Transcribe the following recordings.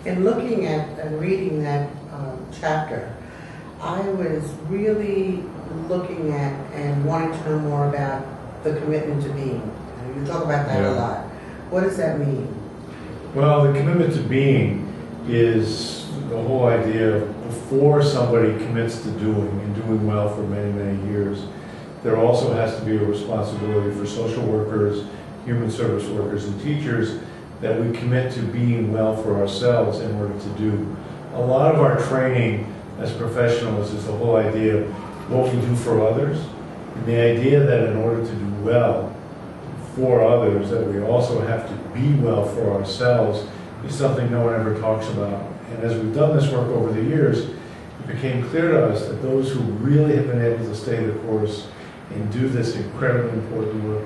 In looking at and reading that chapter, I was really looking at and wanting to know more about the commitment to being. You talk about that a lot. What does that mean? Well, the commitment to being is the whole idea of before somebody commits to doing and doing well for many, many years, there also has to be a responsibility for social workers, human service workers, and teachers that we commit to being well for ourselves in order to do. A lot of our training as professionals is the whole idea of what we do for others, and the idea that in order to do well for others, that we also have to be well for ourselves is something no one ever talks about. And as we've done this work over the years, it became clear to us that those who really have been able to stay the course and do this incredibly important work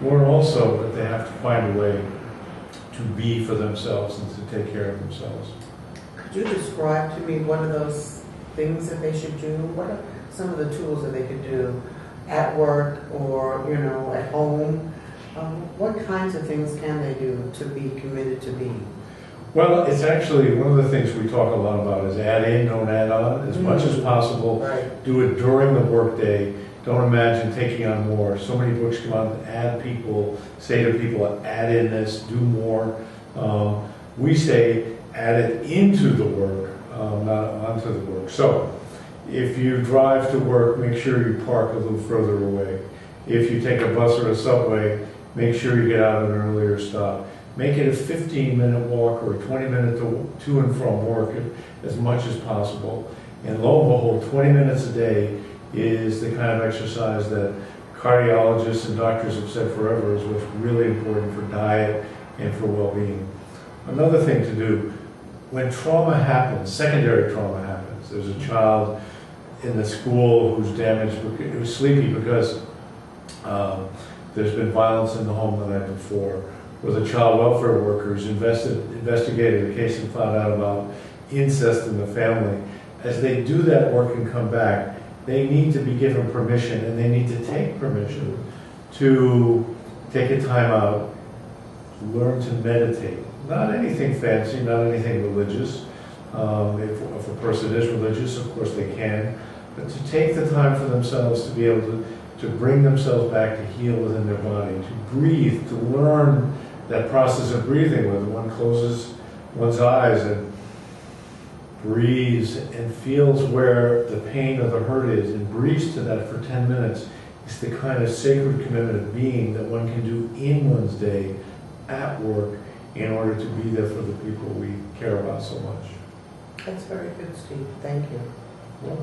learn also that they have to find a way to be for themselves and to take care of themselves. Could you describe to me what are those things that they should do? What are some of the tools that they could do at work or, at home? What kinds of things can they do to be committed to being? Well, it's actually one of the things we talk a lot about is add in, don't add on, as much as possible. Right. Do it during the workday. Don't imagine taking on more. So many books come out and add people, say to people, add in this, do more. We say add it into the work, not onto the work. So if you drive to work, make sure you park a little further away. If you take a bus or a subway, make sure you get out at an earlier stop. Make it a 15-minute walk or a 20-minute to and from work as much as possible. And lo and behold, 20 minutes a day is the kind of exercise that cardiologists and doctors have said forever is what's really important for diet and for well-being. Another thing to do, when trauma happens, secondary trauma happens, there's a child in the school who's damaged, who's sleepy because there's been violence in the home the night before, or the child welfare workers investigated a case and found out about incest in the family. As they do that work and come back, they need to be given permission, and they need to take permission to take a time out, learn to meditate. Not anything fancy, not anything religious. If a person is religious, of course they can, but to take the time for themselves to be able to bring themselves back to heal within their body, to breathe, to learn that process of breathing where one closes one's eyes and breathes and feels where the pain or the hurt is and breathes to that for 10 minutes. It's the kind of sacred commitment of being that one can do in one's day at work in order to be there for the people we care about so much. That's very good, Steve. Thank you. Well,